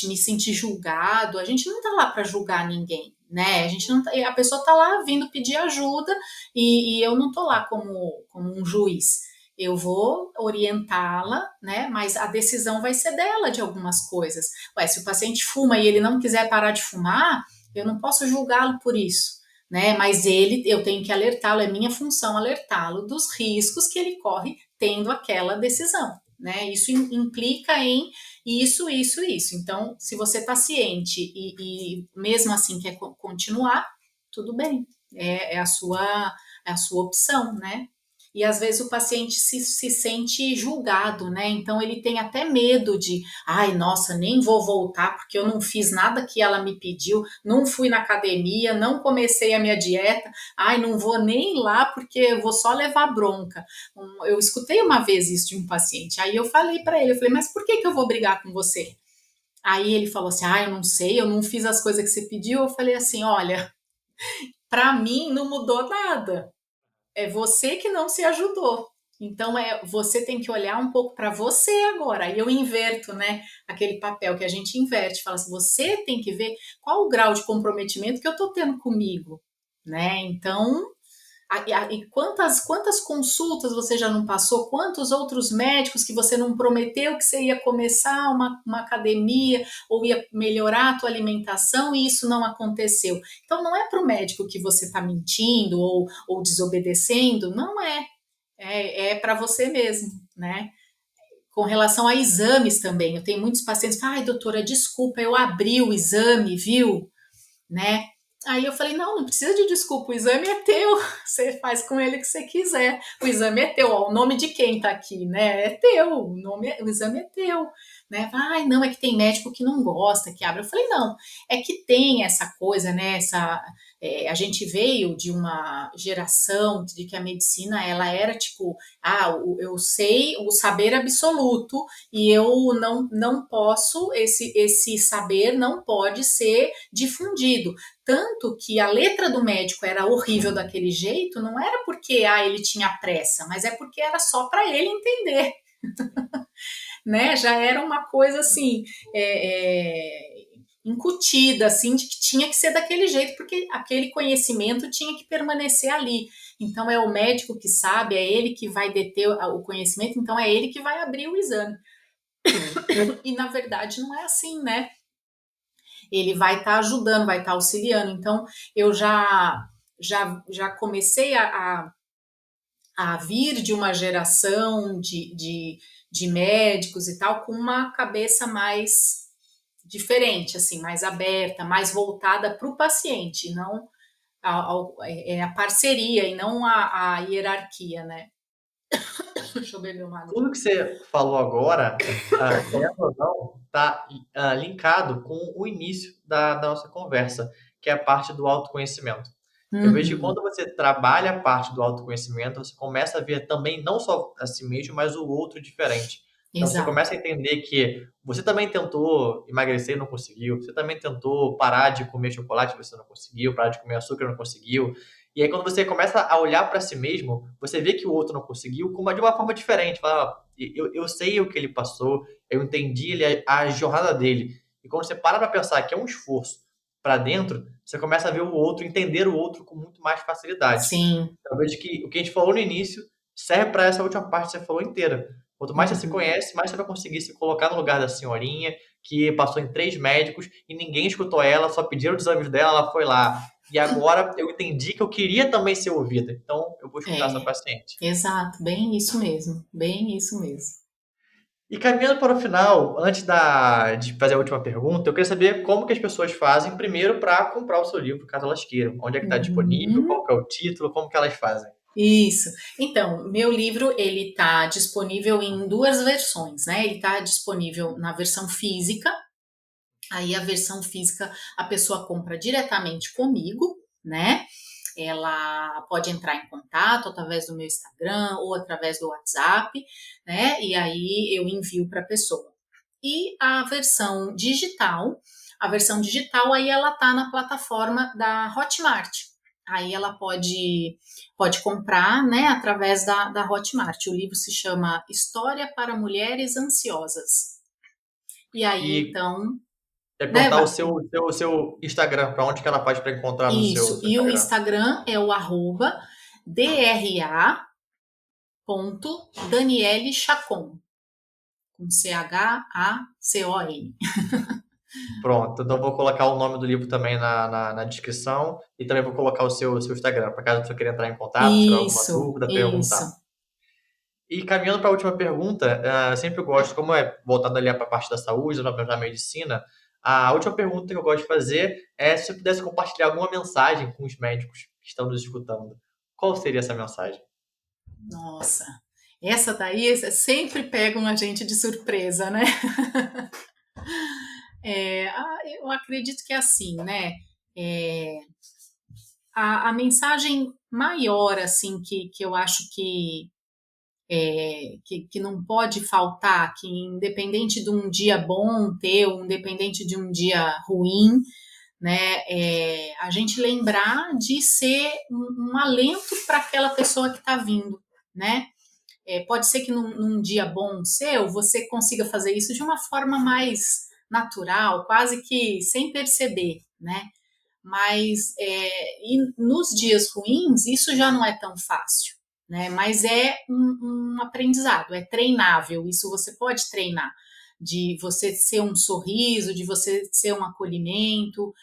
me senti julgado. A gente não tá lá para julgar ninguém, né? A gente não tá, a pessoa tá lá vindo pedir ajuda e eu não tô lá como um juiz. Eu vou orientá-la, né? Mas a decisão vai ser dela de algumas coisas. Ué, se o paciente fuma e ele não quiser parar de fumar, eu não posso julgá-lo por isso, né? Mas eu tenho que alertá-lo, é minha função alertá-lo dos riscos que ele corre tendo aquela decisão, né? Isso implica em isso. Então, se você está ciente e mesmo assim quer continuar, tudo bem, é a sua opção, né? E às vezes o paciente se sente julgado, né? Então ele tem até medo de, ai, nossa, nem vou voltar porque eu não fiz nada que ela me pediu, não fui na academia, não comecei a minha dieta, ai, não vou nem lá porque eu vou só levar bronca. Eu escutei uma vez isso de um paciente, aí eu falei para ele, eu falei, mas por que eu vou brigar com você? Aí ele falou assim, ah, eu não sei, eu não fiz as coisas que você pediu. Eu falei assim, olha, para mim não mudou nada. É você que não se ajudou. Então você tem que olhar um pouco para você agora. Aí eu inverto, né? Aquele papel que a gente inverte, fala assim, você tem que ver qual o grau de comprometimento que eu tô tendo comigo, né? Então, e quantas consultas você já não passou? Quantos outros médicos que você não prometeu que você ia começar uma academia ou ia melhorar a tua alimentação e isso não aconteceu? Então não é para o médico que você está mentindo ou desobedecendo, não é. É para você mesmo, né? Com relação a exames também, eu tenho muitos pacientes que falam, ai, doutora, desculpa, eu abri o exame, viu? Né? Aí eu falei, não precisa de desculpa, o exame é teu, você faz com ele o que você quiser, o exame é teu, ó, o nome de quem tá aqui, né? É teu, o exame é teu, né? Ai, não, é que tem médico que não gosta, que abre. Eu falei, não, é que tem essa coisa, né? A gente veio de uma geração de que a medicina, ela era tipo, eu sei o saber absoluto e eu não posso, esse saber não pode ser difundido. Tanto que a letra do médico era horrível daquele jeito, não era porque ele tinha pressa, mas é porque era só para ele entender, né? Já era uma coisa assim, incutida, assim, de que tinha que ser daquele jeito, porque aquele conhecimento tinha que permanecer ali. Então é o médico que sabe, é ele que vai deter o conhecimento, então é ele que vai abrir o exame. E na verdade não é assim, né? Ele vai estar ajudando, vai estar auxiliando. Então, eu já comecei a vir de uma geração de médicos e tal, com uma cabeça mais diferente, assim, mais aberta, mais voltada para o paciente, não é a parceria e não a hierarquia, né? Deixa eu beber uma água. Tudo que você falou agora, querendo ou não, está linkado com o início da nossa conversa, que é a parte do autoconhecimento. Eu vejo que Uhum, quando você trabalha a parte do autoconhecimento, você começa a ver também não só a si mesmo, mas o outro diferente. Então você exato. começa a entender que você também tentou emagrecer e não conseguiu, você também tentou parar de comer chocolate e você não conseguiu, parar de comer açúcar e não conseguiu. E aí, quando você começa a olhar para si mesmo, você vê que o outro não conseguiu de uma forma diferente. Fala, "Ah, eu sei o que ele passou, eu entendi a jornada dele." E quando você para pensar que é um esforço para dentro, você começa a ver o outro, entender o outro com muito mais facilidade. Sim. Eu vejo que o que a gente falou no início serve para essa última parte que você falou inteira. Quanto mais você se Uhum. conhece, mais você vai conseguir se colocar no lugar da senhorinha que passou em 3 médicos e ninguém escutou ela, só pediram os exames dela, ela foi lá. E agora eu entendi que eu queria também ser ouvida. Então eu vou escutar essa É, paciente. exato, bem isso mesmo, bem isso mesmo. E caminhando para o final, antes de fazer a última pergunta, eu queria saber como que as pessoas fazem primeiro para comprar o seu livro, caso elas queiram. Onde é que está disponível? Uhum. Qual que é o título? Como que elas fazem? Isso. Então, meu livro ele está disponível em duas versões, né? Ele está disponível na versão física. Aí a versão física a pessoa compra diretamente comigo, né? Ela pode entrar em contato através do meu Instagram ou através do WhatsApp, né? E aí eu envio para a pessoa. E a versão digital aí ela tá na plataforma da Hotmart. Aí ela pode comprar, né, através da Hotmart. O livro se chama História para Mulheres Ansiosas. E aí, E então, né, perguntar o seu Instagram, para onde que ela faz para encontrar no isso. seu E o Instagram. Instagram é o @DRA.Daniele Chacon, com Chacon. Pronto, então vou colocar o nome do livro também na descrição e também vou colocar o seu Instagram, para caso você queira entrar em contato, tirar alguma Isso, dúvida, isso. perguntar. E caminhando para a última pergunta, eu sempre gosto, como é voltado ali para a parte da saúde, da medicina, a última pergunta que eu gosto de fazer é se você pudesse compartilhar alguma mensagem com os médicos que estão nos escutando. Qual seria essa mensagem? Nossa, essa daí sempre pegam a gente de surpresa, né? Eu acredito que é assim, né? É, a mensagem maior, assim, que eu acho que não pode faltar, que independente de um dia bom teu, independente de um dia ruim, né, a gente lembrar de ser um alento para aquela pessoa que está vindo, né? Pode ser que num dia bom seu você consiga fazer isso de uma forma mais natural, quase que sem perceber, né? Mas e nos dias ruins isso já não é tão fácil, né? Mas é um aprendizado, é treinável. Isso você pode treinar de você ser um sorriso, de você ser um acolhimento,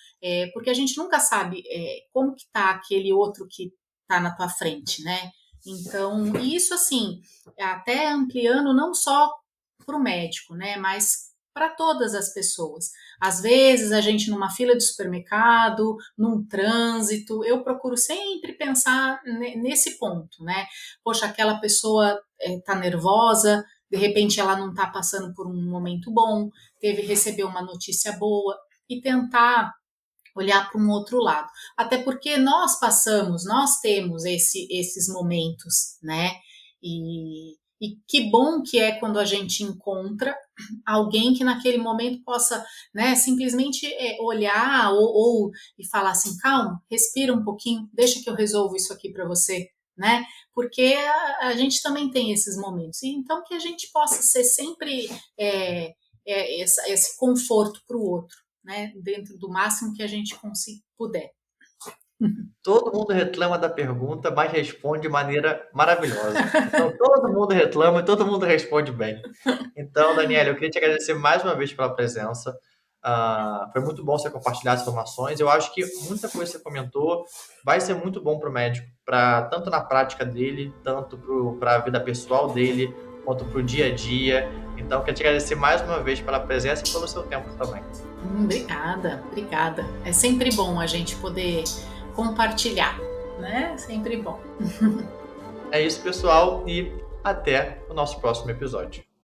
porque a gente nunca sabe como que tá aquele outro que tá na tua frente, né? Então, isso assim, até ampliando não só para o médico, né? Mas para todas as pessoas. Às vezes a gente numa fila de supermercado, num trânsito, eu procuro sempre pensar nesse ponto, né? Poxa, aquela pessoa tá nervosa, de repente ela não está passando por um momento bom, recebeu uma notícia boa e tentar olhar para um outro lado. Até porque nós temos esses momentos, né? E que bom que é quando a gente encontra alguém que naquele momento possa, né, simplesmente olhar e falar assim, calma, respira um pouquinho, deixa que eu resolvo isso aqui para você, né? Porque a gente também tem esses momentos. E então que a gente possa ser sempre esse conforto para o outro, né? Dentro do máximo que a gente puder. Todo mundo reclama da pergunta, mas responde de maneira maravilhosa. Então, todo mundo reclama e todo mundo responde bem. Então, Daniela, eu queria te agradecer mais uma vez pela presença. Foi muito bom você compartilhar as informações. Eu acho que muita coisa que você comentou vai ser muito bom para o médico, tanto na prática dele, tanto para a vida pessoal dele, quanto para o dia a dia. Então, eu queria te agradecer mais uma vez pela presença e pelo seu tempo também. Obrigada, obrigada. É sempre bom a gente poder compartilhar, né? Sempre bom. É isso, pessoal, e até o nosso próximo episódio.